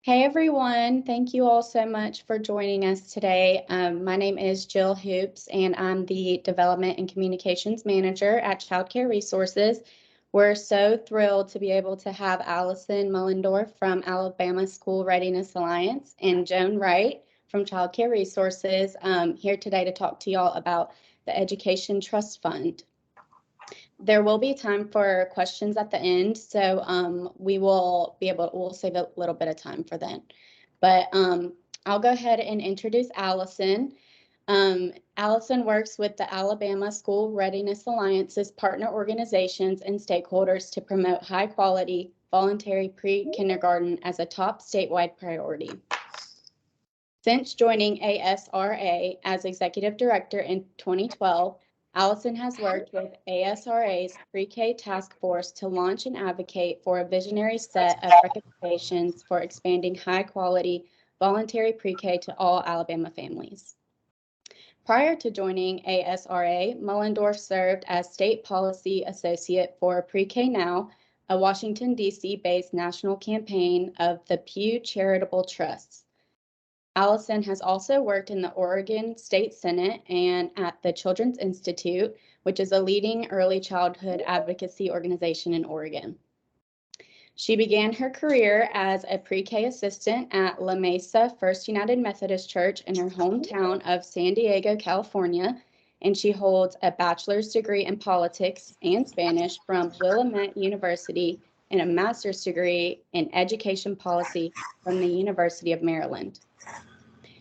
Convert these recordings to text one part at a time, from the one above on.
Hey everyone, thank you all so much for joining us today. My name is Jill Hoops and I'm the Development and Communications Manager at Childcare Resources. We're so thrilled to be able to have Allison Muhlendorf from Alabama School Readiness Alliance and Joan Wright from Childcare Resources here today to talk to y'all about the Education Trust Fund. There will be time for questions at the end, so we'll save a little bit of time for then. But I'll go ahead and introduce Allison. Allison works with the Alabama School Readiness Alliance's partner organizations and stakeholders to promote high quality voluntary pre-kindergarten as a top statewide priority. Since joining ASRA as Executive Director in 2012, Allison has worked with ASRA's Pre-K Task Force to launch and advocate for a visionary set of recommendations for expanding high-quality voluntary pre-K to all Alabama families. Prior to joining ASRA, Muhlendorf served as State Policy Associate for Pre-K Now, a Washington, D.C.-based national campaign of the Pew Charitable Trusts. Allison has also worked in the Oregon State Senate and at the Children's Institute, which is a leading early childhood advocacy organization in Oregon. She began her career as a pre-K assistant at La Mesa First United Methodist Church in her hometown of San Diego, California, and she holds a bachelor's degree in politics and Spanish from Willamette University and a master's degree in education policy from the University of Maryland.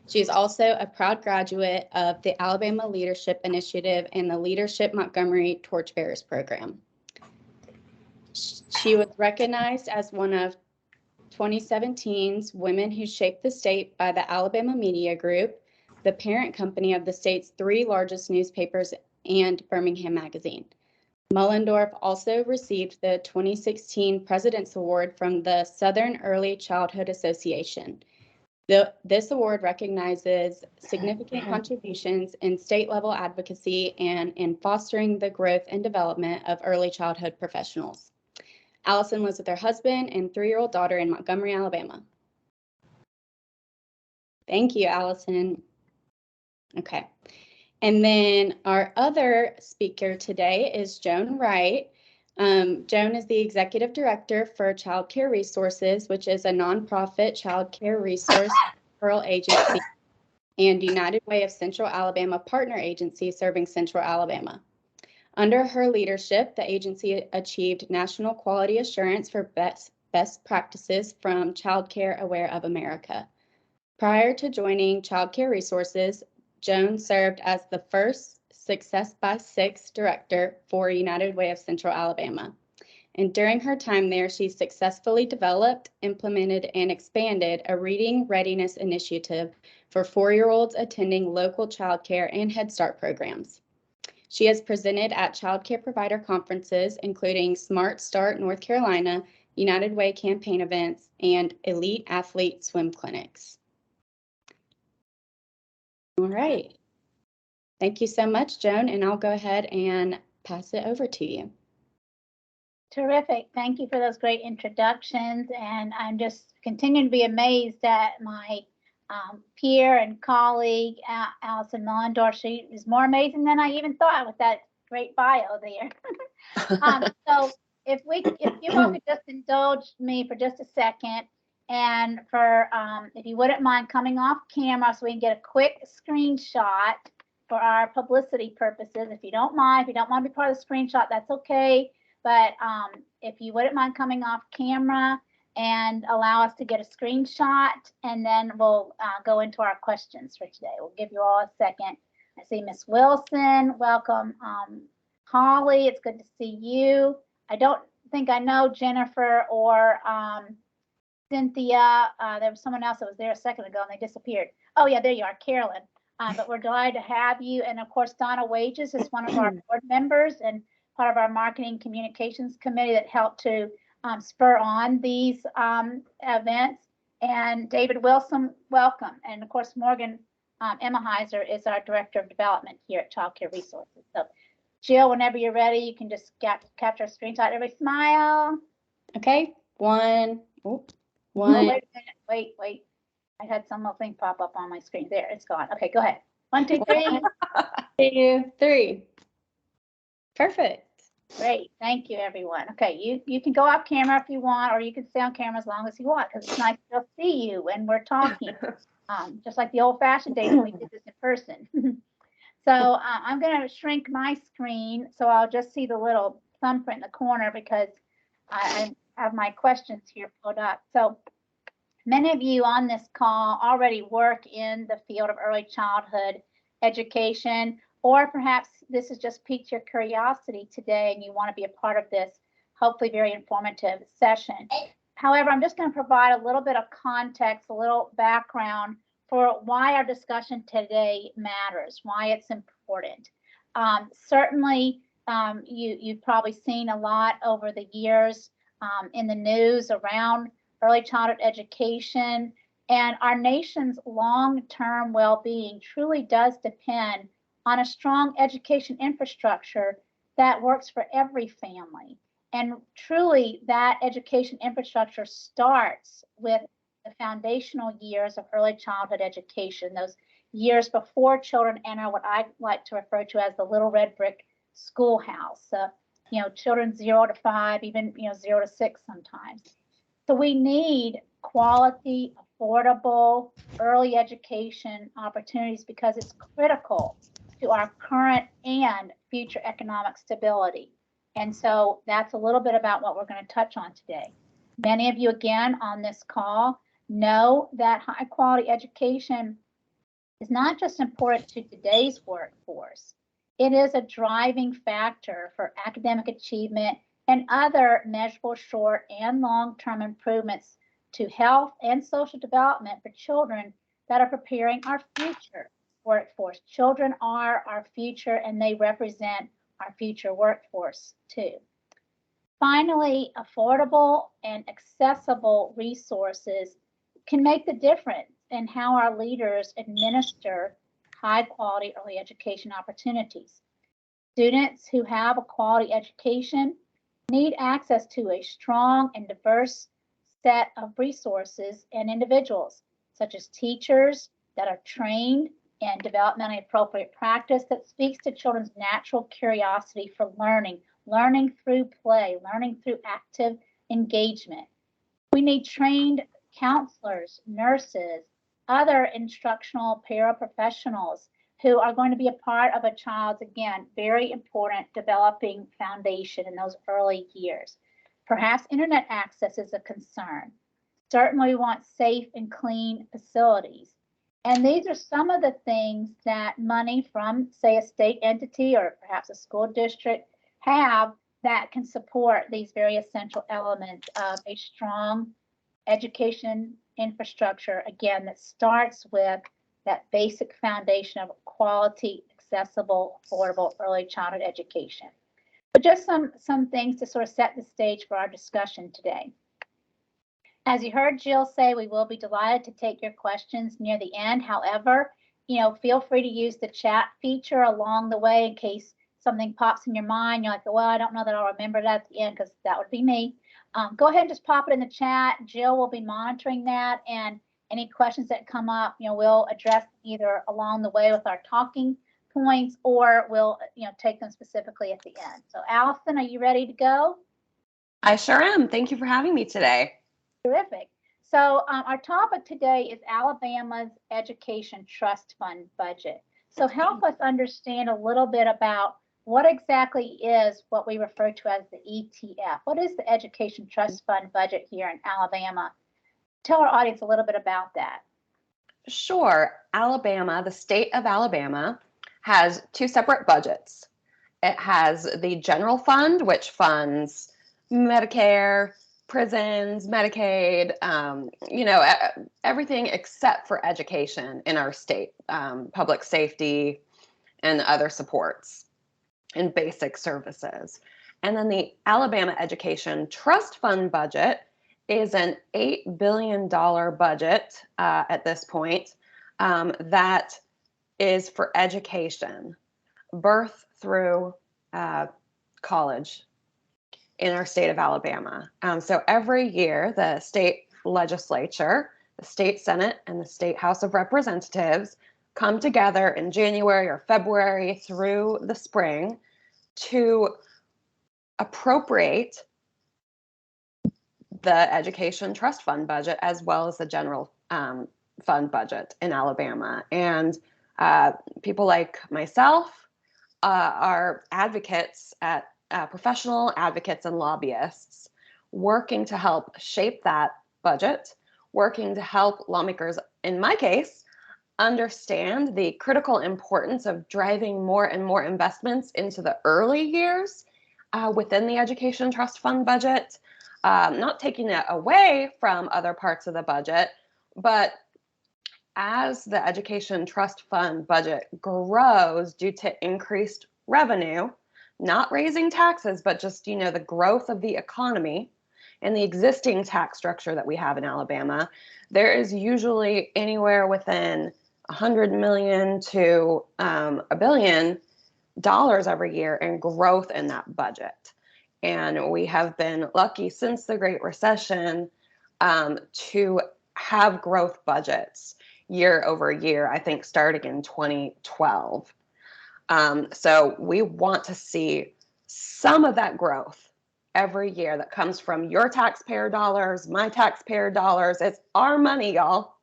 She is also a proud graduate of the Alabama Leadership Initiative and the Leadership Montgomery Torchbearers Program. She was recognized as one of 2017's Women Who Shaped the State by the Alabama Media Group, the parent company of the state's 3 largest newspapers and Birmingham Magazine. Muhlendorf also received the 2016 President's Award from the Southern Early Childhood Association. This award recognizes significant contributions in state-level advocacy and in fostering the growth and development of early childhood professionals. Allison lives with her husband and 3-year-old daughter in Montgomery, Alabama. Thank you, Allison. Okay. And then our other speaker today is Joan Wright. Joan is the Executive Director for Childcare Resources, which is a nonprofit childcare resource referral agency and United Way of Central Alabama partner agency serving Central Alabama. Under her leadership, the agency achieved national quality assurance for best practices from Childcare Aware of America. Prior to joining Childcare Resources, Joan served as the first Success by 6 Director for United Way of Central Alabama. And during her time there, she successfully developed, implemented, and expanded a reading readiness initiative for 4-year-olds attending local childcare and Head Start programs. She has presented at childcare provider conferences, including Smart Start North Carolina, United Way campaign events, and elite athlete swim clinics. All right. Thank you so much, Joan, and I'll go ahead and pass it over to you. Terrific. Thank you for those great introductions. And I'm just continuing to be amazed at my peer and colleague, Allison Muhlendorf. She is more amazing than I even thought with that great bio there. So if you all could just indulge me for just a second, and for if you wouldn't mind coming off camera so we can get a quick screenshot for our publicity purposes. If you don't mind to be part of the screenshot, that's okay. But if you wouldn't mind coming off camera and allow us to get a screenshot, and then we'll go into our questions for today. We'll give you all a second. I see Miss Wilson. Welcome. Holly, it's good to see you. I don't think I know Jennifer or Cynthia. There was someone else that was there a second ago and they disappeared. Oh yeah, there you are, Carolyn. But we're delighted to have you. And of course, Donna Wages is one of our board members and part of our marketing communications committee that helped to spur on these events. And David Wilson, welcome. And of course, Morgan Emmaheiser is our Director of Development here at Childcare Resources. So Jill, whenever you're ready, you can just capture a screenshot. Everybody smile. Okay, one, Oh, One, wait a minute. Wait. I had some little thing pop up on my screen. There, it's gone. Okay, go ahead. 1, 2, 3. 2, 3. Perfect. Great. Thank you, everyone. Okay, you can go off camera if you want, or you can stay on camera as long as you want, because it's nice to see you when we're talking. Just like the old-fashioned days when we did this in person. So I'm going to shrink my screen so I'll just see the little thumbprint in the corner because I have my questions here pulled up. So many of you on this call already work in the field of early childhood education, or perhaps this has just piqued your curiosity today and you want to be a part of this, hopefully very informative session. However, I'm just going to provide a little bit of context, a little background for why our discussion today matters, why it's important. Certainly, you've probably seen a lot over the years in the news around early childhood education, and our nation's long-term well-being truly does depend on a strong education infrastructure that works for every family. And truly, that education infrastructure starts with the foundational years of early childhood education, those years before children enter what I like to refer to as the little red brick schoolhouse. Children 0 to 5, even 0 to 6 sometimes. So we need quality, affordable, early education opportunities because it's critical to our current and future economic stability. And so that's a little bit about what we're going to touch on today. Many of you, again, on this call know that high quality education is not just important to today's workforce. It is a driving factor for academic achievement and other measurable short and long-term improvements to health and social development for children that are preparing our future workforce. Children are our future and they represent our future workforce too. Finally, affordable and accessible resources can make the difference in how our leaders administer high quality early education opportunities. Students who have a quality education need access to a strong and diverse set of resources and individuals, such as teachers that are trained in developmentally appropriate practice that speaks to children's natural curiosity for learning through play, learning through active engagement. We need trained counselors, nurses, other instructional paraprofessionals who are going to be a part of a child's, again, very important developing foundation in those early years. Perhaps internet access is a concern. Certainly we want safe and clean facilities. And these are some of the things that money from, say, a state entity or perhaps a school district have that can support these very essential elements of a strong education infrastructure, again, that starts with that basic foundation of quality, accessible, affordable early childhood education. But just some things to sort of set the stage for our discussion today. As you heard Jill say, we will be delighted to take your questions near the end. However, feel free to use the chat feature along the way in case something pops in your mind. You're like, well, I don't know that I'll remember that at the end, because that would be me. Go ahead and just pop it in the chat. Jill will be monitoring that, and any questions that come up, we'll address either along the way with our talking points, or we'll, take them specifically at the end. So Allison, are you ready to go? I sure am. Thank you for having me today. Terrific. So our topic today is Alabama's Education Trust Fund budget. So help us understand a little bit about what exactly is what we refer to as the ETF. What is the Education Trust Fund budget here in Alabama? Tell our audience a little bit about that. Sure. Alabama, the state of Alabama, has two separate budgets. It has the general fund, which funds Medicare, prisons, Medicaid, everything except for education in our state, public safety and other supports and basic services. And then the Alabama Education Trust Fund budget is an $8 billion budget at this point that is for education, birth through college in our state of Alabama. So every year the state legislature, the state Senate and the state House of Representatives, come together in January or February through the spring to appropriate the education trust fund budget as well as the general fund budget in Alabama. And people like myself are advocates at professional advocates and lobbyists working to help shape that budget, working to help lawmakers, in my case, understand the critical importance of driving more and more investments into the early years within the education trust fund budget, not taking it away from other parts of the budget, but as the education trust fund budget grows due to increased revenue, not raising taxes, but just, the growth of the economy and the existing tax structure that we have in Alabama, there is usually anywhere within $100 million to $1 billion every year in growth in that budget. And we have been lucky since the Great Recession to have growth budgets year over year, I think starting in 2012. So we want to see some of that growth every year that comes from your taxpayer dollars, my taxpayer dollars. It's our money, y'all.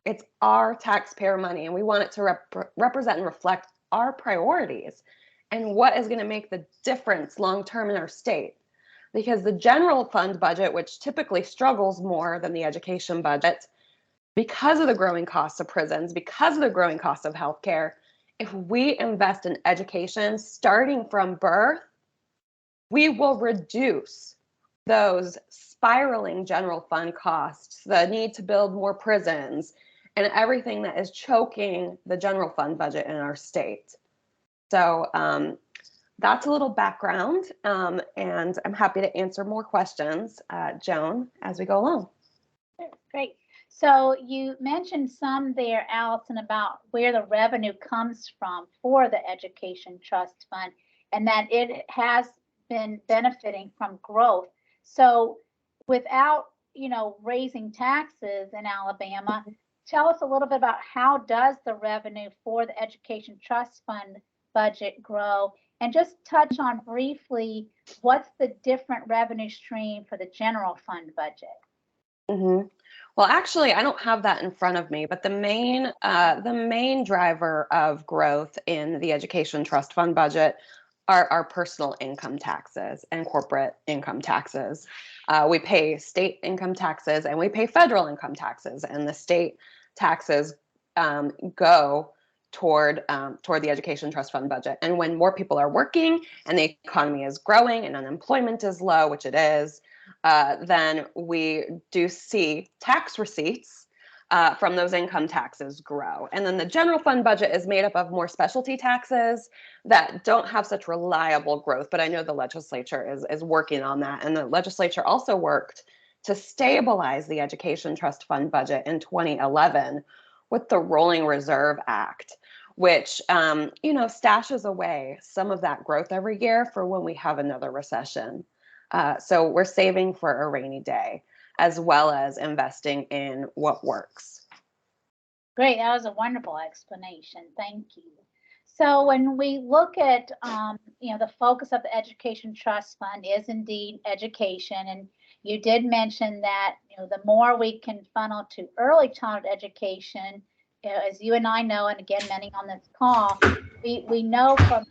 It's our taxpayer money, and we want it to represent and reflect our priorities and what is going to make the difference long-term in our state. Because the general fund budget, which typically struggles more than the education budget, because of the growing costs of prisons, because of the growing cost of healthcare, if we invest in education starting from birth, we will reduce those spiraling general fund costs, the need to build more prisons, and everything that is choking the general fund budget in our state. So that's a little background, and I'm happy to answer more questions, Joan, as we go along. Great. So you mentioned some there, Allison, about where the revenue comes from for the Education Trust Fund, and that it has been benefiting from growth. So without, raising taxes in Alabama, tell us a little bit about how does the revenue for the Education Trust Fund budget grow, and just touch on briefly what's the different revenue stream for the general fund budget. Mm-hmm. Well, actually, I don't have that in front of me, but the main driver of growth in the Education Trust Fund budget are our personal income taxes and corporate income taxes. We pay state income taxes and we pay federal income taxes, and the state taxes go toward the Education Trust Fund budget. And when more people are working and the economy is growing and unemployment is low, which it is, then we do see tax receipts from those income taxes grow. And then the general fund budget is made up of more specialty taxes that don't have such reliable growth. But I know the legislature is working on that. And the legislature also worked to stabilize the Education Trust Fund budget in 2011 with the Rolling Reserve Act, which stashes away some of that growth every year for when we have another recession. So we're saving for a rainy day, as well as investing in what works. Great, that was a wonderful explanation. Thank you. So when we look at, the focus of the Education Trust Fund is indeed education, and you did mention that the more we can funnel to early childhood education, as you and I know, and again many on this call, we know from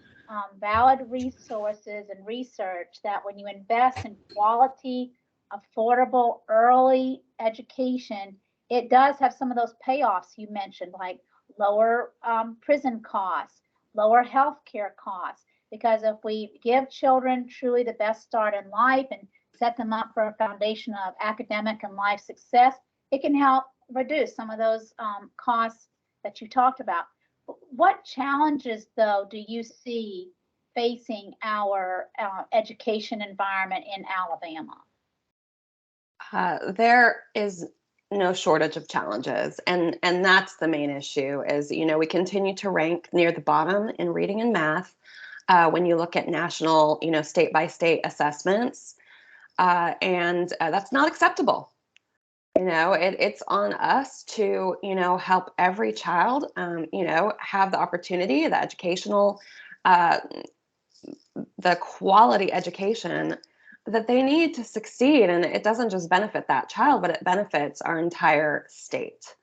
valid resources and research that when you invest in quality, affordable, early education, it does have some of those payoffs you mentioned, like lower prison costs, lower healthcare costs, because if we give children truly the best start in life and set them up for a foundation of academic and life success, it can help reduce some of those costs that you talked about. What challenges, though, do you see facing our education environment in Alabama? There is no shortage of challenges, and that's the main issue. Is we continue to rank near the bottom in reading and math when you look at national, state by state assessments, and that's not acceptable. It's on us to, help every child, have the opportunity, the educational, uh, the quality education that they need to succeed. And it doesn't just benefit that child, but it benefits our entire state.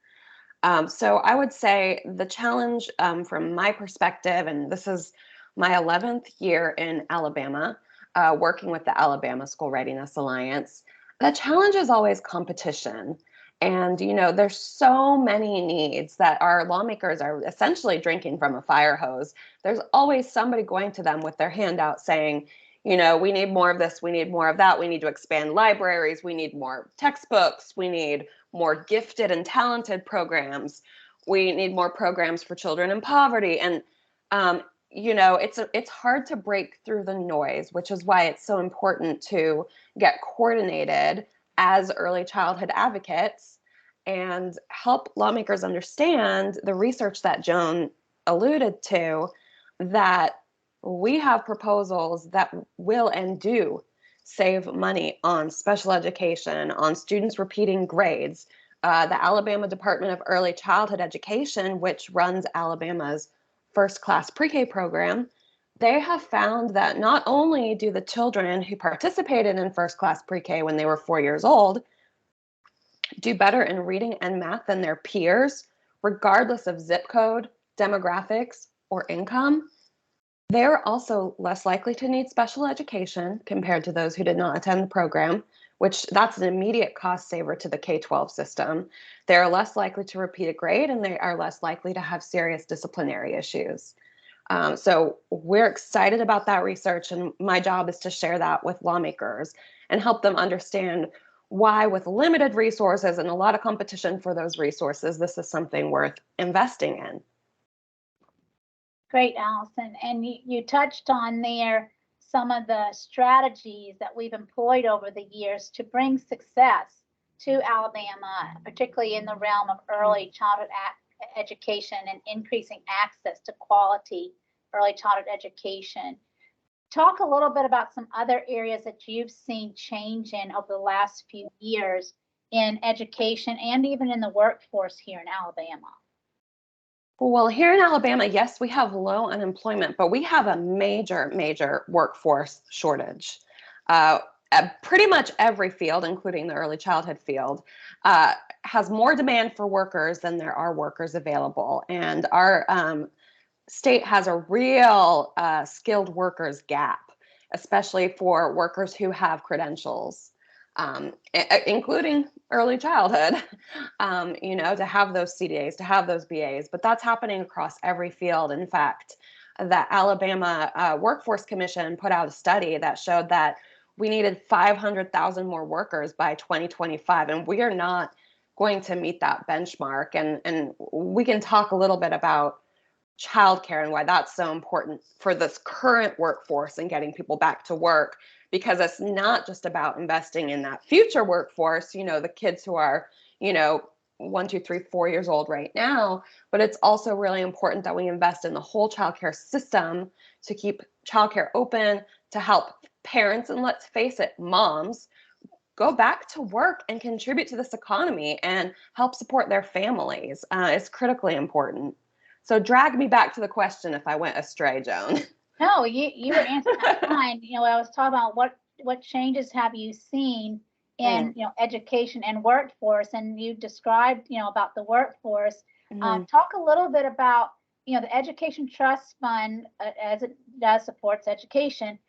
So I would say the challenge, from my perspective, and this is my 11th year in Alabama, working with the Alabama School Readiness Alliance, the challenge is always competition. And, there's so many needs that our lawmakers are essentially drinking from a fire hose. There's always somebody going to them with their hand out saying, we need more of this, we need more of that, we need to expand libraries, we need more textbooks, we need more gifted and talented programs, we need more programs for children in poverty. And it's hard to break through the noise, which is why it's so important to get coordinated as early childhood advocates and help lawmakers understand the research that Joan alluded to, that we have proposals that will and do save money on special education, on students repeating grades. The Alabama Department of Early Childhood Education, which runs Alabama's first class pre-K program, they have found that not only do the children who participated in first class pre-K when they were 4 years old do better in reading and math than their peers, regardless of zip code, demographics, or income, they're also less likely to need special education compared to those who did not attend the program, which that's an immediate cost saver to the K-12 system. They're less likely to repeat a grade, and they are less likely to have serious disciplinary issues. So we're excited about that research, and my job is to share that with lawmakers and help them understand why, with limited resources and a lot of competition for those resources, this is something worth investing in. Great, Allison. And you touched on there some of the strategies that we've employed over the years to bring success to Alabama, particularly in the realm of early childhood education and increasing access to quality early childhood education. Talk a little bit about some other areas that you've seen change in over the last few years in education and even in the workforce here in Alabama. Well, here in Alabama, yes, we have low unemployment, but we have a major, major workforce shortage. At pretty much every field, including the early childhood field, has more demand for workers than there are workers available. And our state has a real skilled workers gap, especially for workers who have credentials. Including early childhood, to have those CDAs, to have those BAs, but that's happening across every field. In fact, the Alabama Workforce Commission put out a study that showed that we needed 500,000 more workers by 2025, and we are not going to meet that benchmark. And we can talk a little bit about childcare and why that's so important for this current workforce and getting people back to work, because it's not just about investing in that future workforce, the kids who are, 1, 2, 3, 4 years old right now, but it's also really important that we invest in the whole childcare system to keep childcare open, to help parents, and let's face it, moms, go back to work and contribute to this economy and help support their families. It's critically important. So drag me back to the question if I went astray, Joan. No, you were answering that fine. I was talking about what changes have you seen in education and workforce, and you described about the workforce. Talk a little bit about the Education Trust Fund as it does supports education.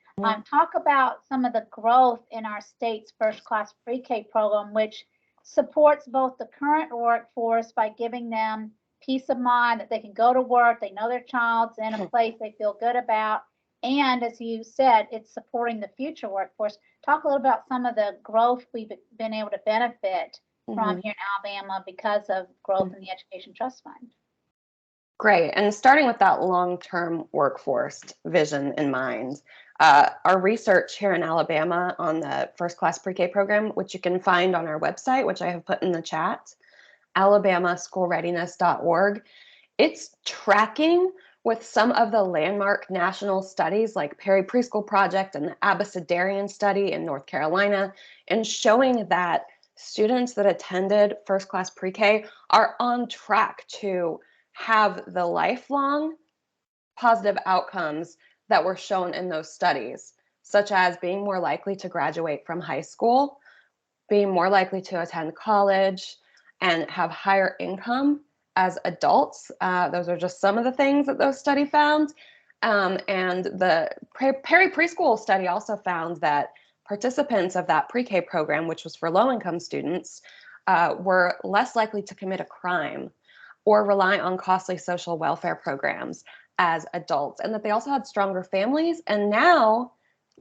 Talk about some of the growth in our state's first class pre-K program, which supports both the current workforce by giving them peace of mind that they can go to work, they know their child's in a place they feel good about, and as you said, it's supporting the future workforce. Talk a little about some of the growth we've been able to benefit from here in Alabama because of growth in the Education Trust Fund. Great. And starting with that long-term workforce vision in mind, our research here in Alabama on the first class pre-K program, which you can find on our website, which I have put in the chat, alabamaschoolreadiness.org. It's tracking with some of the landmark national studies like Perry Preschool Project and the Abecedarian study in North Carolina, and showing that students that attended first class pre-K are on track to have the lifelong positive outcomes that were shown in those studies, such as being more likely to graduate from high school, being more likely to attend college, and have higher income as adults. Those are just some of the things that those study found. And the Perry Preschool study also found that participants of that pre-K program, which was for low-income students, were less likely to commit a crime or rely on costly social welfare programs as adults, and that they also had stronger families. And now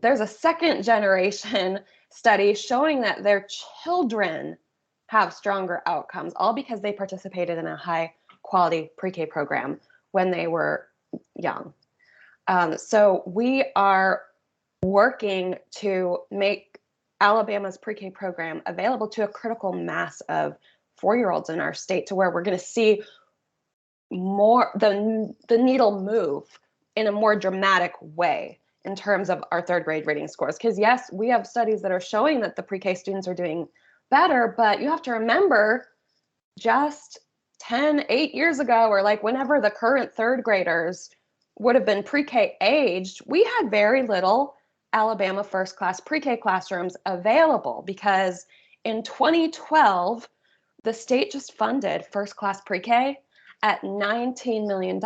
there's a second generation study showing that their children have stronger outcomes, all because they participated in a high quality pre-K program when they were young. So we are working to make Alabama's pre-K program available to a critical mass of 4-year-olds in our state, to where we're going to see more the needle move in a more dramatic way in terms of our third grade reading scores. Because yes, we have studies that are showing that the pre-K students are doing better, but you have to remember, just 8 years ago, or like whenever the current third graders would have been pre-K aged, we had very little Alabama first class pre-K classrooms available, because in 2012, the state just funded first class pre-K at $19 million,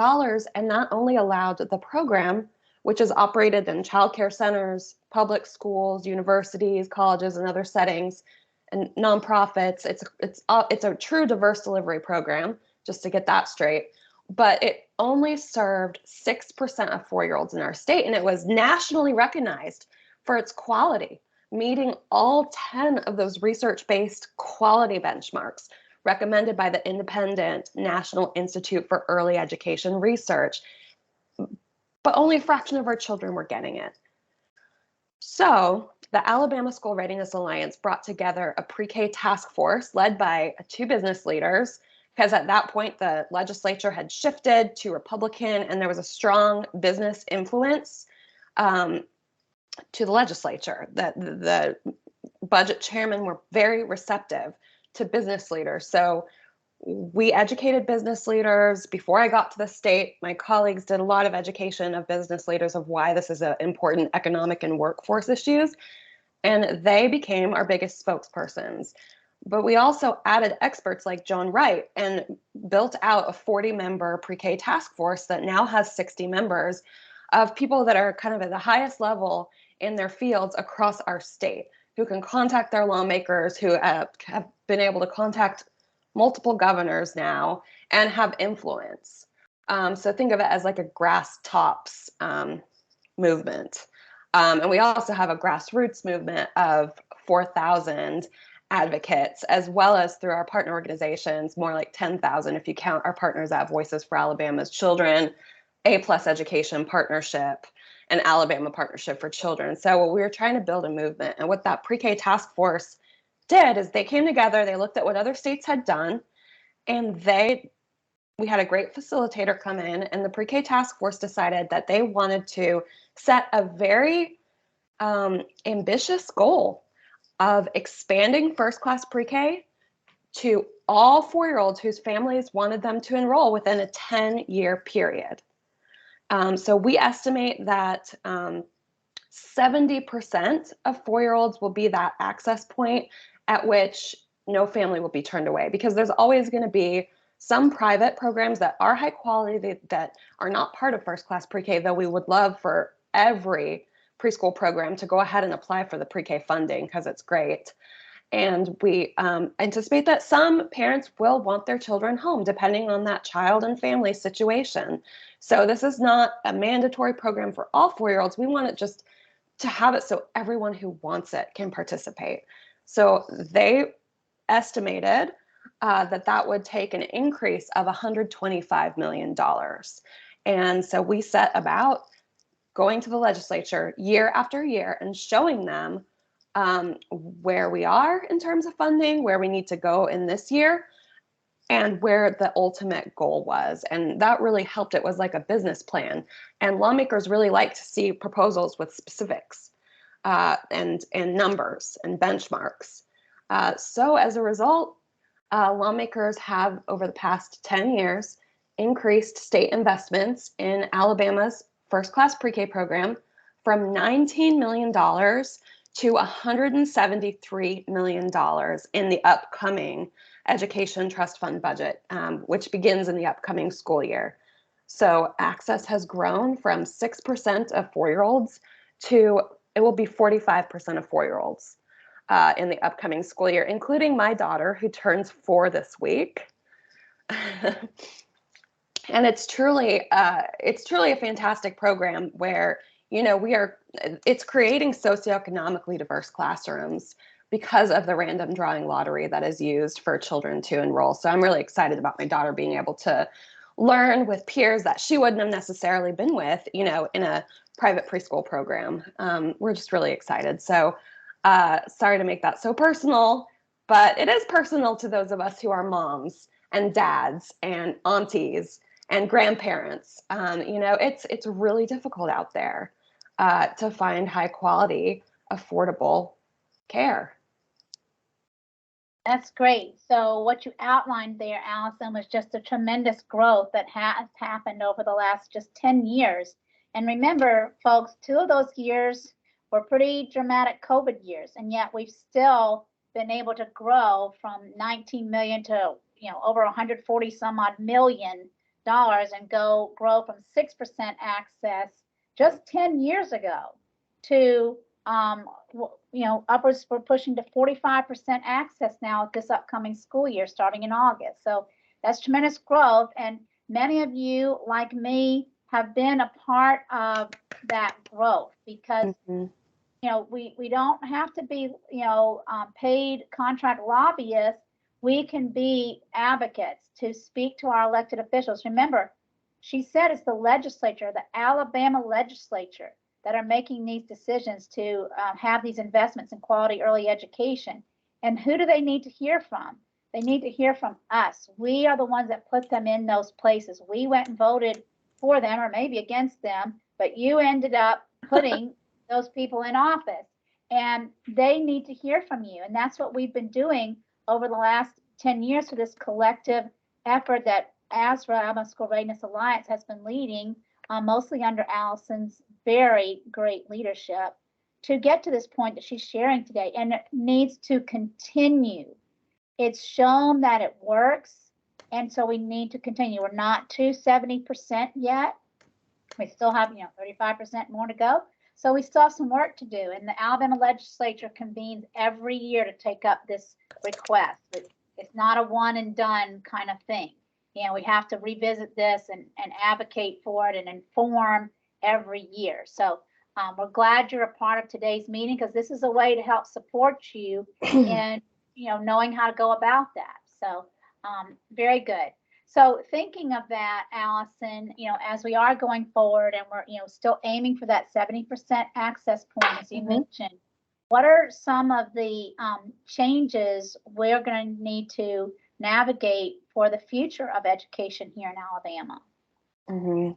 and not only allowed the program, which is operated in childcare centers, public schools, universities, colleges, and other settings, and nonprofits. It's a true diverse delivery program, just to get that straight. But it only served 6% of 4-year-olds in our state, and it was nationally recognized for its quality, meeting all 10 of those research-based quality benchmarks recommended by the independent National Institute for Early Education Research. But only a fraction of our children were getting it. So the Alabama School Readiness Alliance brought together a pre-K task force led by 2 business leaders, because at that point the legislature had shifted to Republican, and there was a strong business influence to the legislature. That the budget chairmen were very receptive to business leaders. So we educated business leaders. Before I got to the state, my colleagues did a lot of education of business leaders of why this is an important economic and workforce issues, and they became our biggest spokespersons. But we also added experts like Joan Wright and built out a 40-member pre-K task force that now has 60 members of people that are kind of at the highest level in their fields across our state, who can contact their lawmakers, who have been able to contact multiple governors now and have influence. So think of it as like a grass tops movement. And we also have a grassroots movement of 4,000 advocates, as well as through our partner organizations, more like 10,000 if you count our partners at Voices for Alabama's Children, A+ Education Partnership, and Alabama Partnership for Children. So we were trying to build a movement. And what that pre-K task force did is they came together, they looked at what other states had done, and we had a great facilitator come in, and the pre-K task force decided that they wanted to set a very ambitious goal of expanding first class pre-K to all 4-year-olds whose families wanted them to enroll within a 10-year period. So we estimate that 70% of 4-year-olds will be that access point at which no family will be turned away, because there's always going to be some private programs that are high quality that are not part of first class pre-K, though we would love for every preschool program to go ahead and apply for the pre-K funding, because it's great. And we anticipate that some parents will want their children home, depending on that child and family situation. So this is not a mandatory program for all 4-year-olds. We want it just to have it so everyone who wants it can participate. So they estimated that would take an increase of $125 million. And so we set about going to the legislature year after year and showing them where we are in terms of funding, where we need to go in this year, and where the ultimate goal was. And that really helped. It was like a business plan. And lawmakers really like to see proposals with specifics and numbers and benchmarks. So as a result, lawmakers have, over the past 10 years, increased state investments in Alabama's first-class pre-K program from $19 million to $173 million in the upcoming Education Trust Fund budget, which begins in the upcoming school year. So access has grown from 6% of 4-year-olds to, it will be 45% of 4-year-olds in the upcoming school year, including my daughter, who turns 4 this week. And it's truly a fantastic program where, it's creating socioeconomically diverse classrooms because of the random drawing lottery that is used for children to enroll. So I'm really excited about my daughter being able to learn with peers that she wouldn't have necessarily been with, in a private preschool program. We're just really excited. So sorry to make that so personal, but it is personal to those of us who are moms and dads and aunties and grandparents. It's really difficult out there to find high quality, affordable care. That's great. So what you outlined there, Allison, was just a tremendous growth that has happened over the last just 10 years. And remember, folks, 2 of those years were pretty dramatic COVID years, and yet we've still been able to grow from 19 million to over 140 some odd million dollars and grow from 6% access just 10 years ago to upwards, we're pushing to 45% access now this upcoming school year starting in August. So that's tremendous growth, and many of you, like me, have been a part of that growth because we don't have to be paid contract lobbyists. We can be advocates to speak to our elected officials. Remember, she said it's the legislature, the Alabama legislature, that are making these decisions to have these investments in quality early education. And who do they need to hear from? They need to hear from us. We are the ones that put them in those places. We went and voted for them, or maybe against them, but you ended up putting those people in office, and they need to hear from you. And that's what we've been doing over the last 10 years for this collective effort that Alabama School Readiness Alliance has been leading, mostly under Allison's very great leadership, to get to this point that she's sharing today. And it needs to continue. It's shown that it works, and so we need to continue. We're not to 70% yet. We still have 35% more to go. So we still have some work to do. And the Alabama legislature convenes every year to take up this request. It's not a one and done kind of thing. We have to revisit this and advocate for it and inform every year. So we're glad you're a part of today's meeting, because this is a way to help support you in knowing how to go about that. So very good. So thinking of that, Allison, as we are going forward and we're still aiming for that 70% access point, as you mentioned, what are some of the changes we're going to need to navigate for the future of education here in Alabama?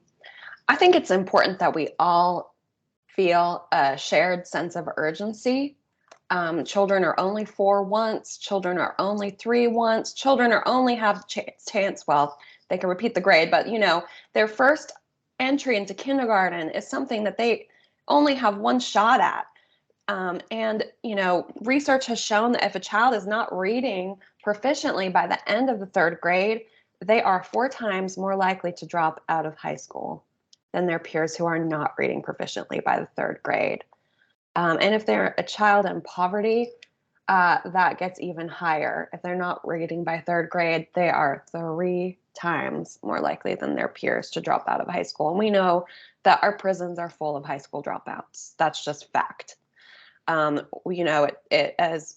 I think it's important that we all feel a shared sense of urgency. Children are only 4 once, children are only 3 once, children are only have chance, well, they can repeat the grade, but their first entry into kindergarten is something that they only have one shot at. And research has shown that if a child is not reading proficiently by the end of the 3rd grade, they are 4 times more likely to drop out of high school than their peers who are not reading proficiently by the 3rd grade. And if they're a child in poverty, that gets even higher. If they're not reading by 3rd grade, they are 3 times more likely than their peers to drop out of high school. And we know that our prisons are full of high school dropouts. That's just fact. As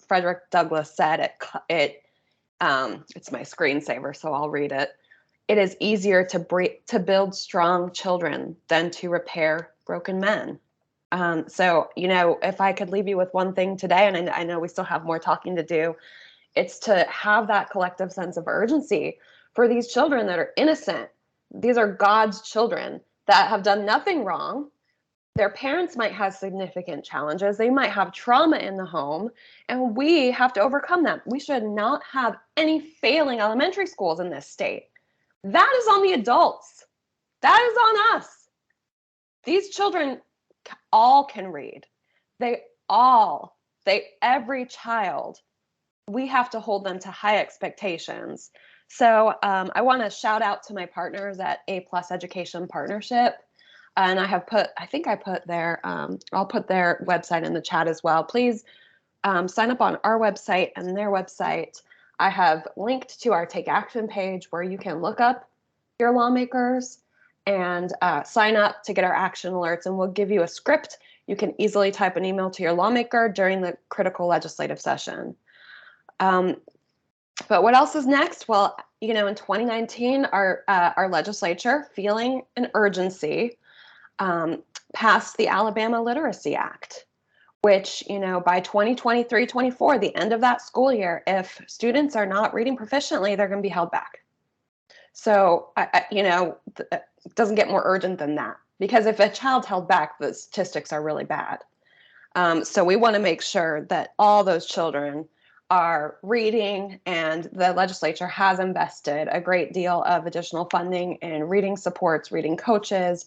Frederick Douglass said, it's my screensaver, so I'll read it. It is easier to build strong children than to repair broken men. So, if I could leave you with one thing today, and I know we still have more talking to do, it's to have that collective sense of urgency for these children that are innocent. These are God's children that have done nothing wrong. their parents might have significant challenges. They might have trauma in the home, and we have to overcome that. We should not have any failing elementary schools in this state. That is on the adults. That is on us. These children all can read. Every child, we have to hold them to high expectations. So I want to shout out to my partners at A+ Education Partnership. And I'll put their website in the chat as well. Please sign up on our website and their website. I have linked to our Take Action page where you can look up your lawmakers and sign up to get our action alerts, and we'll give you a script. You can easily type an email to your lawmaker during the critical legislative session. But what else is next? Well, in 2019, our legislature, feeling an urgency, passed the Alabama Literacy Act, which, by 2023-24, the end of that school year, if students are not reading proficiently, they're going to be held back. So, it doesn't get more urgent than that, because if a child's held back, the statistics are really bad. So we want to make sure that all those children are reading, and the legislature has invested a great deal of additional funding in reading supports, reading coaches,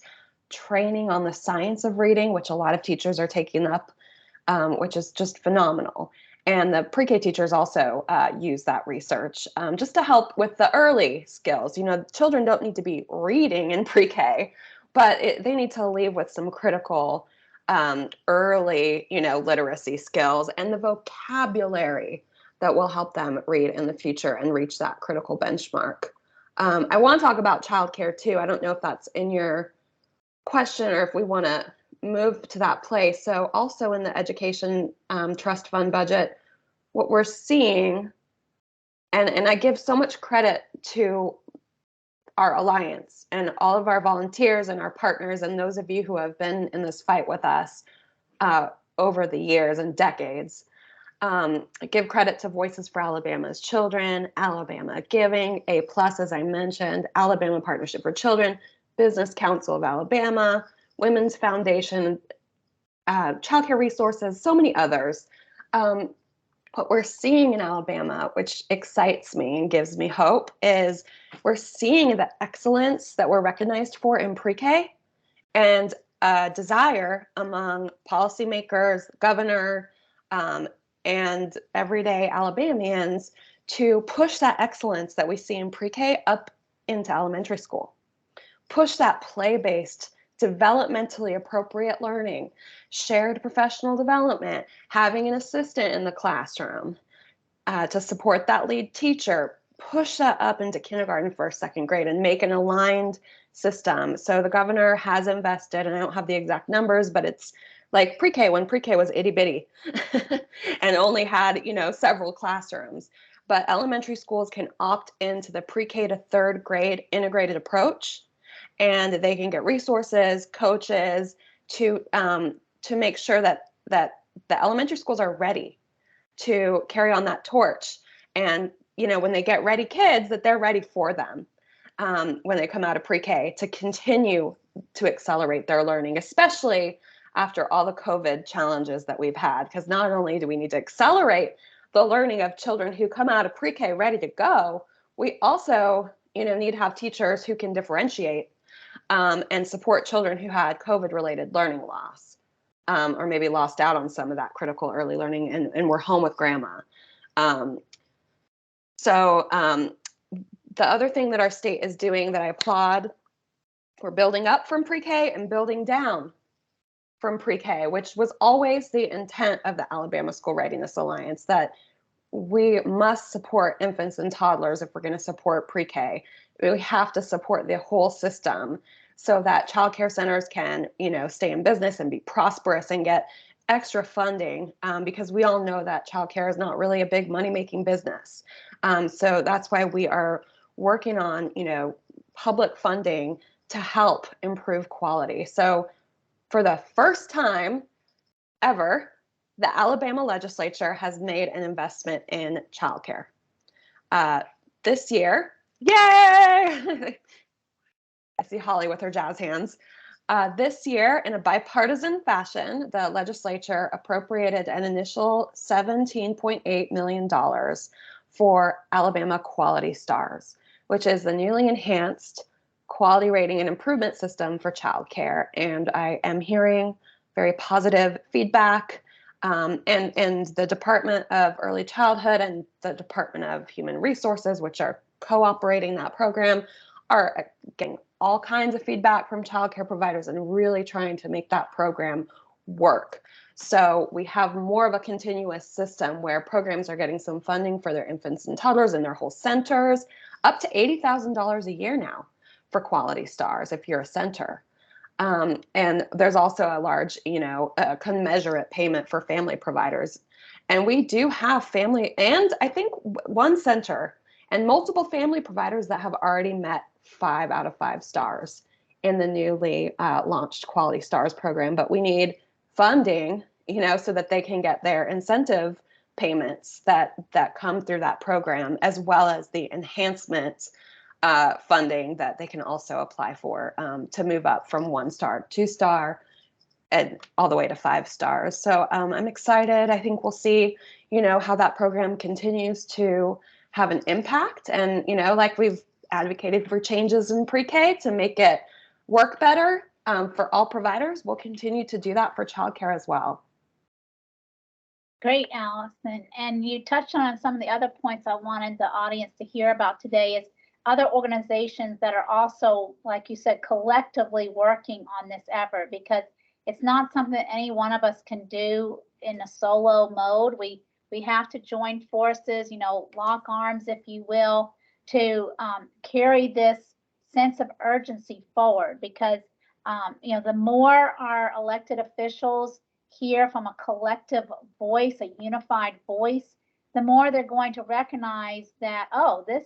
training on the science of reading, which a lot of teachers are taking up, which is just phenomenal. And the pre-K teachers also use that research just to help with the early skills. Children don't need to be reading in pre-K, but they need to leave with some critical early, literacy skills and the vocabulary that will help them read in the future and reach that critical benchmark. I want to talk about childcare too. I don't know if that's in your question or if we want to move to that place. So also in the education trust fund budget, what we're seeing, and I give so much credit to our alliance and all of our volunteers and our partners and those of you who have been in this fight with us over the years and decades. I give credit to Voices for Alabama's Children, Alabama Giving, A+, as I mentioned, Alabama Partnership for Children, Business Council of Alabama, Women's Foundation, Childcare Resources, so many others. What we're seeing in Alabama, which excites me and gives me hope, is we're seeing the excellence that we're recognized for in pre-K and a desire among policymakers, governor, and everyday Alabamians to push that excellence that we see in pre-K up into elementary school. Push that play-based, developmentally appropriate learning, shared professional development, having an assistant in the classroom to support that lead teacher, push that up into kindergarten, first, second grade, and make an aligned system. So the governor has invested, and I don't have the exact numbers, but it's like pre-K, when pre-K was itty bitty and only had, several classrooms. But elementary schools can opt into the pre-K to third grade integrated approach, and they can get resources, coaches to make sure that the elementary schools are ready to carry on that torch. And, when they get ready kids, that they're ready for them when they come out of pre-K to continue to accelerate their learning, especially after all the COVID challenges that we've had. Because not only do we need to accelerate the learning of children who come out of pre-K ready to go, we also, need to have teachers who can differentiate and support children who had COVID-related learning loss or maybe lost out on some of that critical early learning and were home with grandma. So the other thing that our state is doing that I applaud, we're building up from pre-K and building down from pre-K, which was always the intent of the Alabama School Readiness Alliance, that we must support infants and toddlers if we're going to support pre-K. We have to support the whole system so that childcare centers can, stay in business and be prosperous and get extra funding because we all know that childcare is not really a big money-making business. So that's why we are working on, public funding to help improve quality. So for the first time ever, the Alabama legislature has made an investment in childcare. This year, yay! I see Holly with her jazz hands. This year, in a bipartisan fashion, the legislature appropriated an initial $17.8 million for Alabama Quality Stars, which is the newly enhanced quality rating and improvement system for childcare. And I am hearing very positive feedback. And the Department of Early Childhood and the Department of Human Resources, which are cooperating that program, are getting all kinds of feedback from childcare providers and really trying to make that program work. So we have more of a continuous system where programs are getting some funding for their infants and toddlers and their whole centers, up to $80,000 a year now for Quality Stars if you're a center. And there's also a large, commensurate payment for family providers. And we do have family, and I think one center and multiple family providers that have already met 5 out of 5 stars in the newly launched Quality Stars program. But we need funding, so that they can get their incentive payments that come through that program, as well as the enhancement funding that they can also apply for to move up from 1 star to 2 star and all the way to 5 stars. So I'm excited. I think we'll see, how that program continues to have an impact. And, like we've advocated for changes in pre-K to make it work better for all providers, we'll continue to do that for childcare as well. Great, Allison. And you touched on some of the other points I wanted the audience to hear about today is other organizations that are also, like you said, collectively working on this effort, because it's not something that any one of us can do in a solo mode. We have to join forces, lock arms, if you will, to carry this sense of urgency forward, because the more our elected officials hear from a collective voice, a unified voice, the more they're going to recognize that, oh, this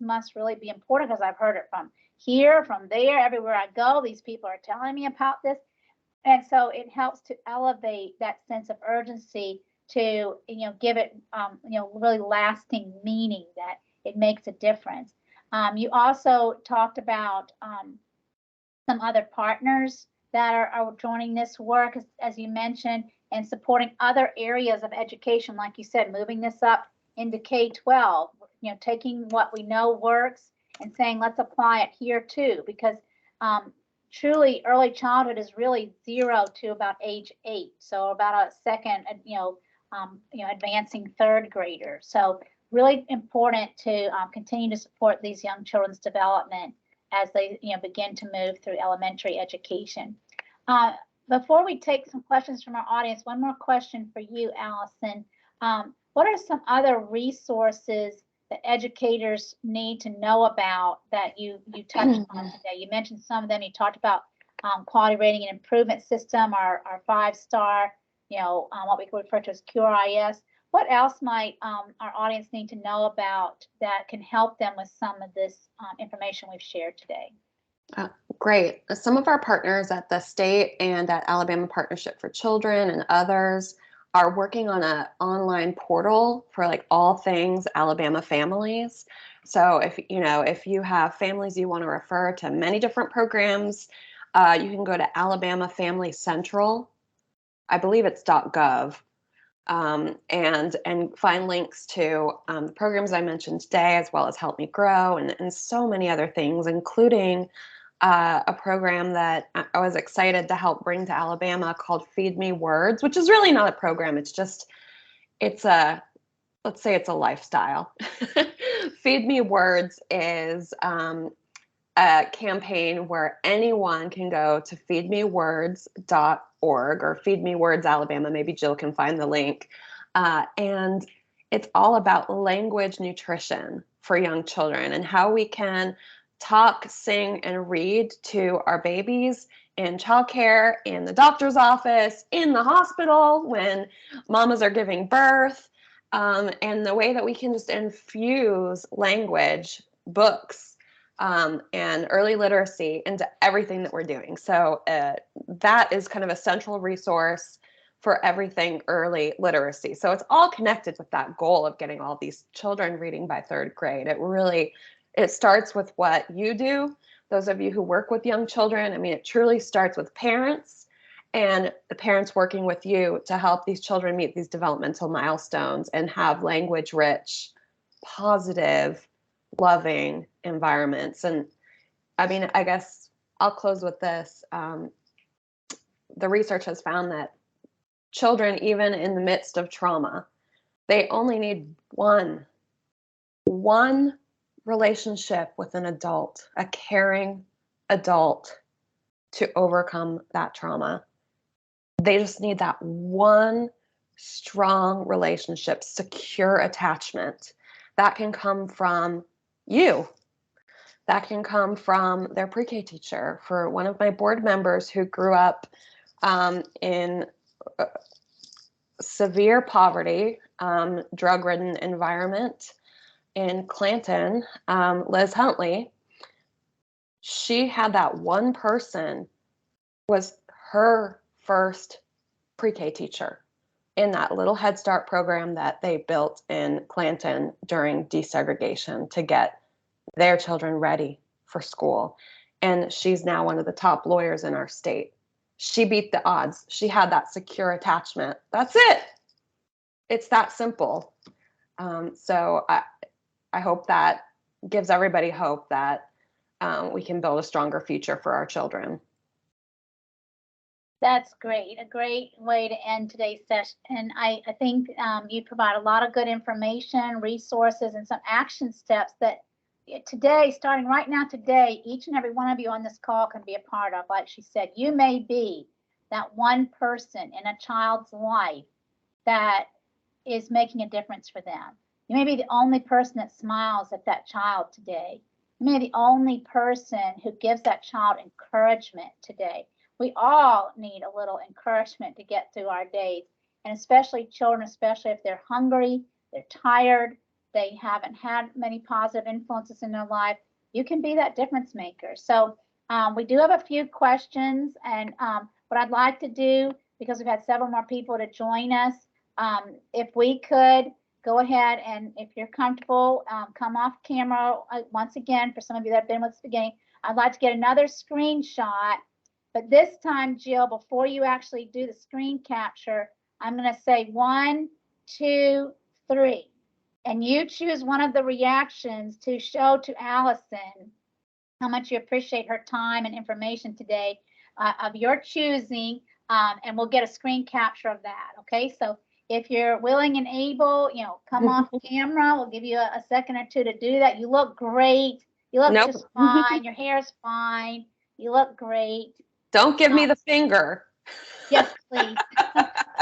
must really be important, because I've heard it from here, from there, everywhere I go, these people are telling me about this. And so it helps to elevate that sense of urgency to, give it, really lasting meaning, that it makes a difference. You also talked about some other partners that are joining this work, as you mentioned, and supporting other areas of education, like you said, moving this up into K-12, taking what we know works and saying, let's apply it here too, because truly early childhood is really 0 to about age 8. So about a second, advancing 3rd grader. So really important to continue to support these young children's development as they begin to move through elementary education. Before we take some questions from our audience, one more question for you, Allison. What are some other resources that educators need to know about that you touched on today? You mentioned some of them. You talked about quality rating and improvement system, our 5-star, what we refer to as QRIS. What else might our audience need to know about that can help them with some of this information we've shared today? Great. Some of our partners at the state and at Alabama Partnership for Children and others are working on an online portal for all things Alabama families. So if you have families you want to refer to many different programs, you can go to Alabama Family Central. I believe it's .gov. And find links to the programs I mentioned today, as well as Help Me Grow and so many other things, including a program that I was excited to help bring to Alabama called Feed Me Words, which is really not a program. Let's say it's a lifestyle. Feed Me Words is a campaign where anyone can go to feedmewords.org or Feed Me Words Alabama. Maybe Jill can find the link. And it's all about language nutrition for young children and how we can talk, sing, and read to our babies in childcare, in the doctor's office, in the hospital, when mamas are giving birth, and the way that we can just infuse language, books, and early literacy into everything that we're doing. So that is kind of a central resource for everything early literacy. So it's all connected with that goal of getting all these children reading by 3rd grade. It starts with what you do, those of you who work with young children, I mean, it truly starts with parents and the parents working with you to help these children meet these developmental milestones and have language-rich, positive, loving environments. And I mean, I guess I'll close with this. The research has found that children, even in the midst of trauma, they only need one relationship with an adult, a caring adult, to overcome that trauma. They just need that one strong relationship, secure attachment that can come from you. That can come from their pre-K teacher. For one of my board members who grew up in severe poverty, drug-ridden environment in Clanton, Liz Huntley, she had that one person was her first pre-K teacher in that little Head Start program that they built in Clanton during desegregation to get their children ready for school. And she's now one of the top lawyers in our state. She beat the odds. She had that secure attachment. That's it. It's that simple. So I hope that gives everybody hope that we can build a stronger future for our children. That's great. A great way to end today's session. And I think you provide a lot of good information, resources, and some action steps that today, starting right now today, each and every one of you on this call can be a part of. Like she said, you may be that one person in a child's life that is making a difference for them. You may be the only person that smiles at that child today. You may be the only person who gives that child encouragement today. We all need a little encouragement to get through our days, and especially children, especially if they're hungry, they're tired, they haven't had many positive influences in their life. You can be that difference maker. So we do have a few questions, and what I'd like to do, because we've had several more people to join us, if we could go ahead and, if you're comfortable, come off camera once again. For some of you that have been with us at the beginning, I'd like to get another screenshot. But this time, Jill, before you actually do the screen capture, I'm going to say 1, 2, 3. And you choose one of the reactions to show to Allison how much you appreciate her time and information today of your choosing, and we'll get a screen capture of that. Okay, so if you're willing and able, come off camera. We'll give you a second or two to do that. You look great. You look just fine. Your hair is fine. You look great. Don't give me the finger. Yes, please.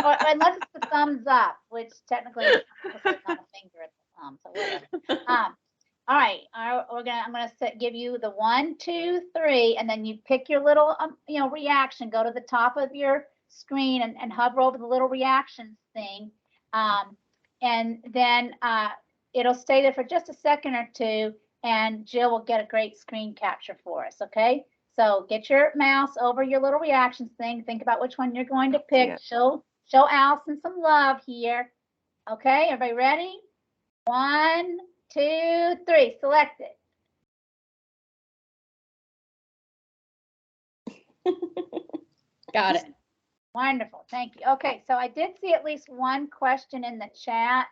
or unless it's the thumbs up, which technically is not a finger, it's a thumb. So whatever. All right. I'm gonna give you the 1, 2, 3, and then you pick your little reaction. Go to the top of your screen and hover over the little reactions thing, and then it'll stay there for just a second or two, and Jill will get a great screen capture for us. Okay. So get your mouse over your little reactions thing. Think about which one you're going to pick. Yeah. Show Allison some love here. Okay, everybody ready? 1, 2, 3. Select it. Got it. Wonderful. Thank you. Okay, so I did see at least one question in the chat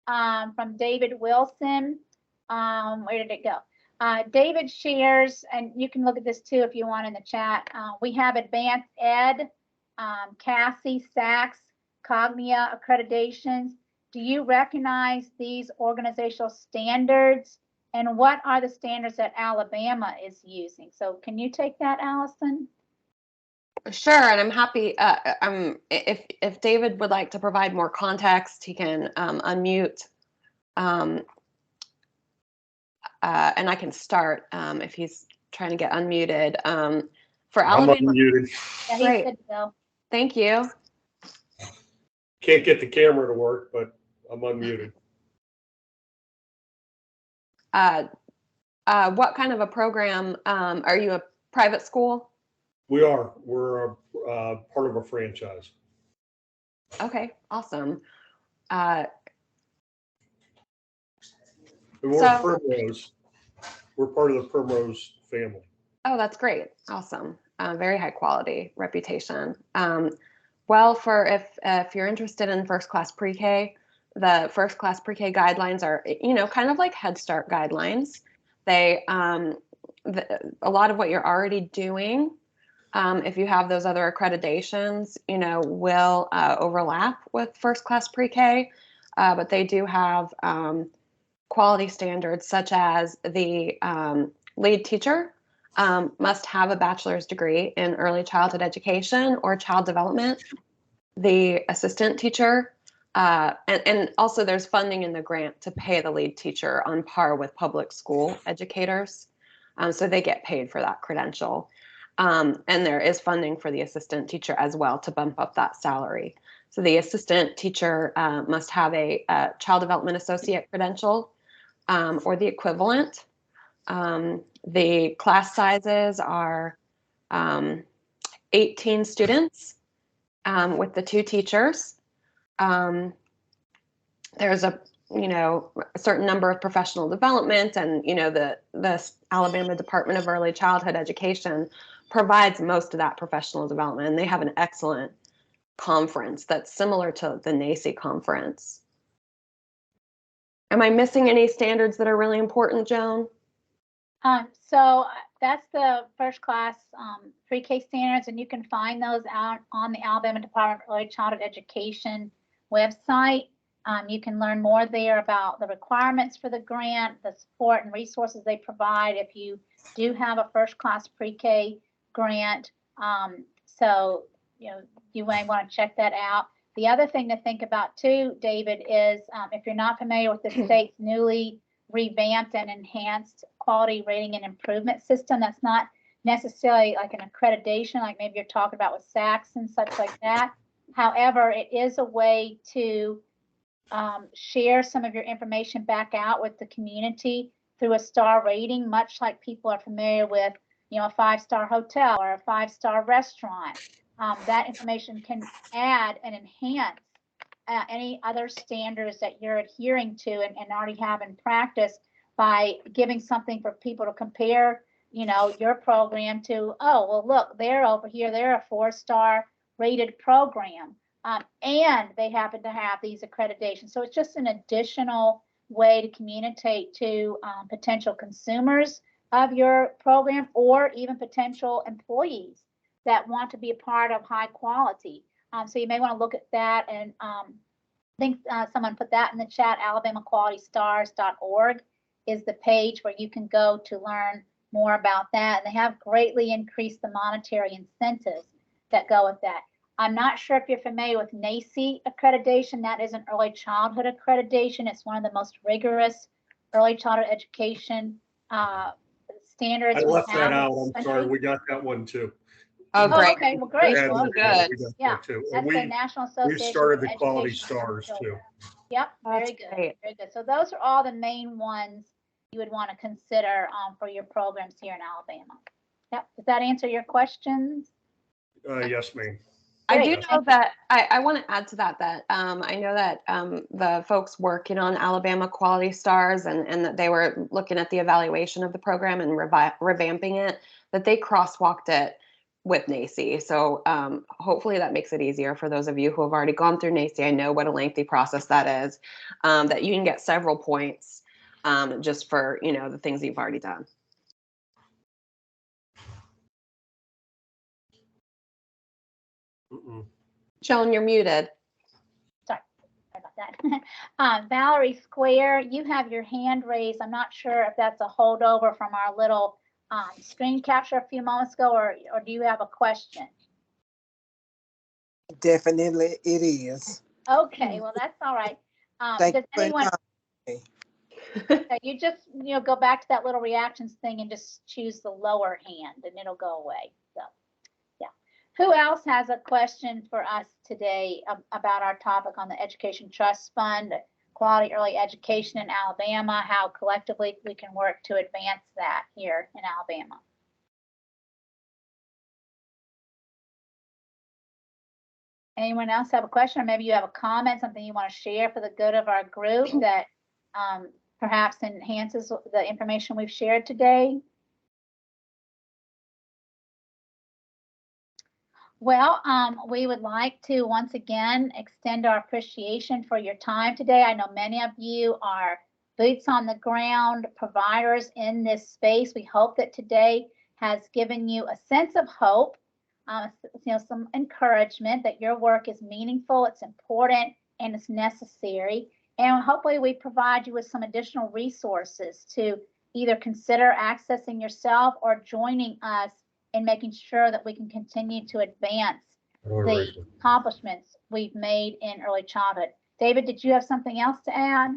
from David Wilson. Where did it go? David shares, and you can look at this too if you want in the chat. We have Advanced Ed, Cassie, Sachs, Cognia accreditations. Do you recognize these organizational standards? And what are the standards that Alabama is using? So can you take that, Allison? Sure, and I'm happy. If David would like to provide more context, he can unmute. And I can start if he's trying to get unmuted. For Alabama, I'm unmuted. Yeah, he's good to go. Thank you. Can't get the camera to work, but I'm unmuted. What kind of a program? Are you a private school? We are. We're part of a franchise. Okay, awesome. We're Primrose. We're part of the Primrose family. Oh, that's great. Awesome. Very high quality reputation. Well, for if you're interested in first class pre-K, the first class pre-K guidelines are, kind of like Head Start guidelines. They a lot of what you're already doing, if you have those other accreditations, will overlap with first class pre-K, but they do have quality standards such as the lead teacher must have a bachelor's degree in early childhood education or child development. The assistant teacher, and also there's funding in the grant to pay the lead teacher on par with public school educators. So they get paid for that credential. And there is funding for the assistant teacher as well to bump up that salary. So the assistant teacher must have a child development associate credential or the equivalent. The class sizes are 18 students with the 2 teachers. There's a certain number of professional development, and the Alabama Department of Early Childhood Education provides most of that professional development, and they have an excellent conference that's similar to the NACCE conference. Am I missing any standards that are really important, Joan? So that's the first class pre-K standards, and you can find those out on the Alabama Department of Early Childhood Education website. You can learn more there about the requirements for the grant, the support and resources they provide if you do have a first class pre-K grant. So you may want to check that out. The other thing to think about too, David, is if you're not familiar with the state's newly revamped and enhanced quality rating and improvement system, that's not necessarily like an accreditation, like maybe you're talking about with SACS and such like that. However, it is a way to share some of your information back out with the community through a star rating, much like people are familiar with, a 5-star hotel or a 5-star restaurant. That information can add and enhance any other standards that you're adhering to and already have in practice by giving something for people to compare, your program to. Oh, well, look, they're over here. They're a 4-star rated program. And they happen to have these accreditations. So it's just an additional way to communicate to potential consumers of your program or even potential employees that want to be a part of high quality. So you may want to look at that, and I think someone put that in the chat. AlabamaQualityStars.org is the page where you can go to learn more about that. And they have greatly increased the monetary incentives that go with that. I'm not sure if you're familiar with NACCE accreditation. That is an early childhood accreditation. It's one of the most rigorous early childhood education standards. I left that out. I'm sorry. We got that one too. Oh, great. Okay. Well, great. Yeah, Well, good. Yeah, that's the National Association. We started the for quality Education stars for too. Children. Yep, very good. Very good. So those are all the main ones you would want to consider for your programs here in Alabama. Yep. Does that answer your questions? Yes, ma'am. I do know that I want to add to that I know that the folks working on Alabama Quality Stars and that they were looking at the evaluation of the program and revamping it, that they crosswalked it with NACCE. So hopefully that makes it easier for those of you who have already gone through NACCE. I know what a lengthy process that is, that you can get several points just for, the things that you've already done. Joan, you're muted. Sorry about that. Valerie Square, you have your hand raised. I'm not sure if that's a holdover from our little screen capture a few moments ago, or do you have a question? Definitely it is. Okay, well, that's all right. Does anyone? Okay, you just go back to that little reactions thing and just choose the lower hand and it'll go away. So yeah. Who else has a question for us today about our topic on the Education Trust Fund, quality early education in Alabama, how collectively we can work to advance that here in Alabama? Anyone else have a question, or maybe you have a comment, something you want to share for the good of our group that perhaps enhances the information we've shared today? Well, we would like to once again extend our appreciation for your time today. I know many of you are boots on the ground providers in this space. We hope that today has given you a sense of hope, some encouragement that your work is meaningful, it's important, and it's necessary. And hopefully we provide you with some additional resources to either consider accessing yourself or joining us in making sure that we can continue to advance the accomplishments we've made in early childhood. David, did you have something else to add?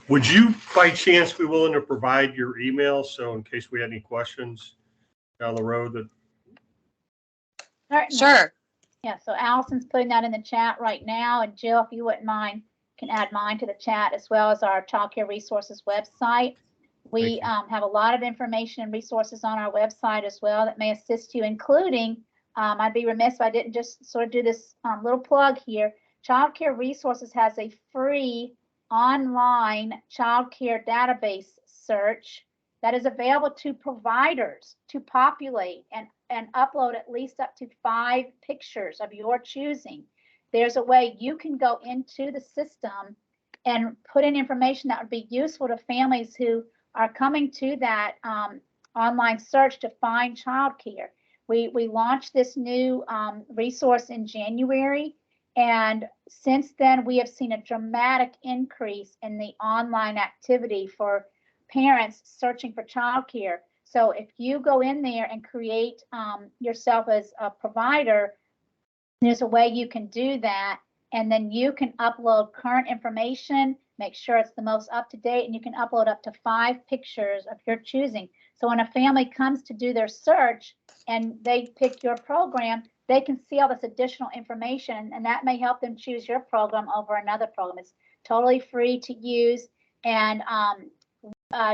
Would you, by chance, be willing to provide your email so in case we had any questions down the road that? Certainly. Sure. Yeah, so Allison's putting that in the chat right now, and Jill, if you wouldn't mind, can add mine to the chat as well as our Childcare Resources website. We have a lot of information and resources on our website as well that may assist you, including, I'd be remiss if I didn't just sort of do this little plug here. Childcare Resources has a free online childcare database search that is available to providers to populate and upload at least up to 5 pictures of your choosing. There's a way you can go into the system and put in information that would be useful to families who are coming to that online search to find childcare. We launched this new resource in January, and since then we have seen a dramatic increase in the online activity for parents searching for childcare. So if you go in there and create yourself as a provider, there's a way you can do that, and then you can upload current information, make sure it's the most up-to-date, and you can upload up to 5 pictures of your choosing. So when a family comes to do their search and they pick your program, they can see all this additional information, and that may help them choose your program over another program. It's totally free to use, and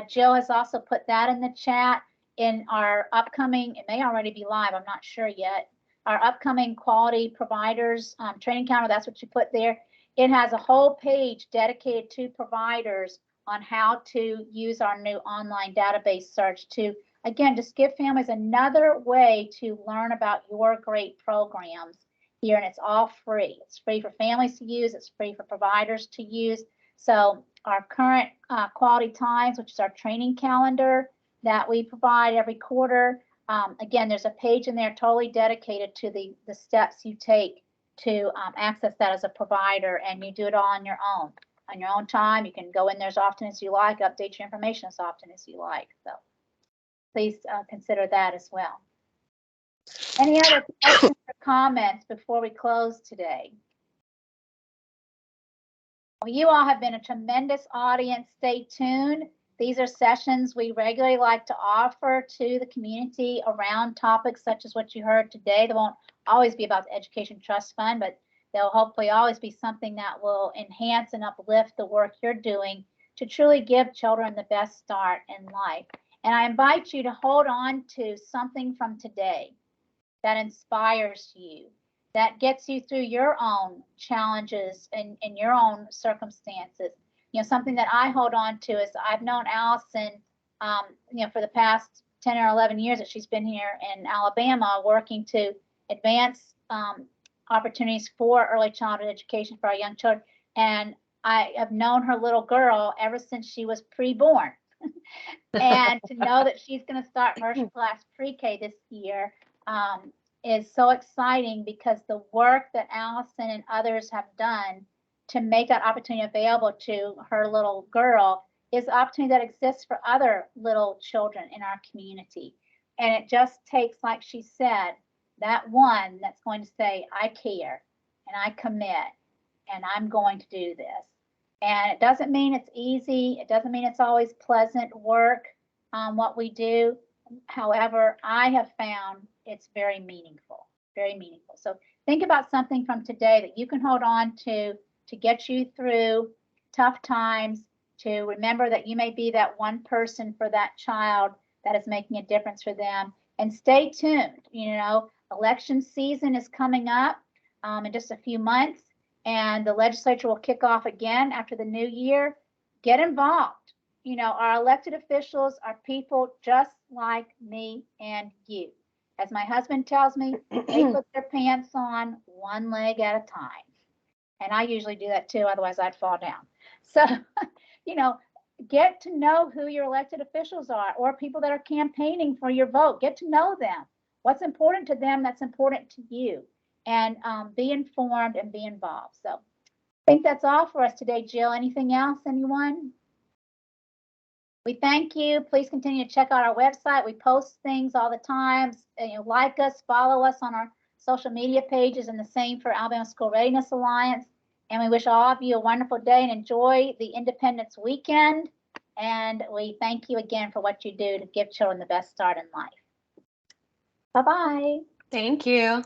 Jill has also put that in the chat. In our upcoming, it may already be live, I'm not sure yet, our upcoming quality providers training calendar, that's what you put there. It has a whole page dedicated to providers on how to use our new online database search to, again, just give families another way to learn about your great programs here, and it's all free. It's free for families to use, it's free for providers to use. So our current quality times, which is our training calendar that we provide every quarter, again, there's a page in there totally dedicated to the steps you take to access that as a provider, and you do it all on your own time. You can go in there as often as you like, update your information as often as you like. So please consider that as well. Any other questions or comments before we close today? Well, you all have been a tremendous audience. Stay tuned. These are sessions we regularly like to offer to the community around topics such as what you heard today. They won't always be about the Education Trust Fund, but they'll hopefully always be something that will enhance and uplift the work you're doing to truly give children the best start in life. And I invite you to hold on to something from today that inspires you, that gets you through your own challenges and your own circumstances. You know, something that I hold on to is I've known Allison, for the past 10 or 11 years that she's been here in Alabama working to advance opportunities for early childhood education for our young children. And I have known her little girl ever since she was pre-born. And to know that she's going to start first class pre-K this year is so exciting, because the work that Allison and others have done to make that opportunity available to her little girl is an opportunity that exists for other little children in our community. And it just takes, like she said, that one that's going to say, I care and I commit and I'm going to do this. And it doesn't mean it's easy. It doesn't mean it's always pleasant work what we do. However, I have found it's very meaningful, very meaningful. So think about something from today that you can hold on to get you through tough times, to remember that you may be that one person for that child that is making a difference for them. And stay tuned. You know, election season is coming up in just a few months, and the legislature will kick off again after the new year. Get involved. You know, our elected officials are people just like me and you. as my husband tells me, they put their pants on one leg at a time. And I usually do that too, otherwise I'd fall down. So, you know, get to know who your elected officials are or people that are campaigning for your vote. Get to know them. What's important to them that's important to you. And be informed and be involved. So I think that's all for us today, Jill. Anything else, anyone? We thank you. Please continue to check out our website. We post things all the time. You know, like us, follow us on our social media pages, and the same for Alabama School Readiness Alliance. And we wish all of you a wonderful day and enjoy the Independence weekend. And we thank you again for what you do to give children the best start in life. Bye-bye. Thank you.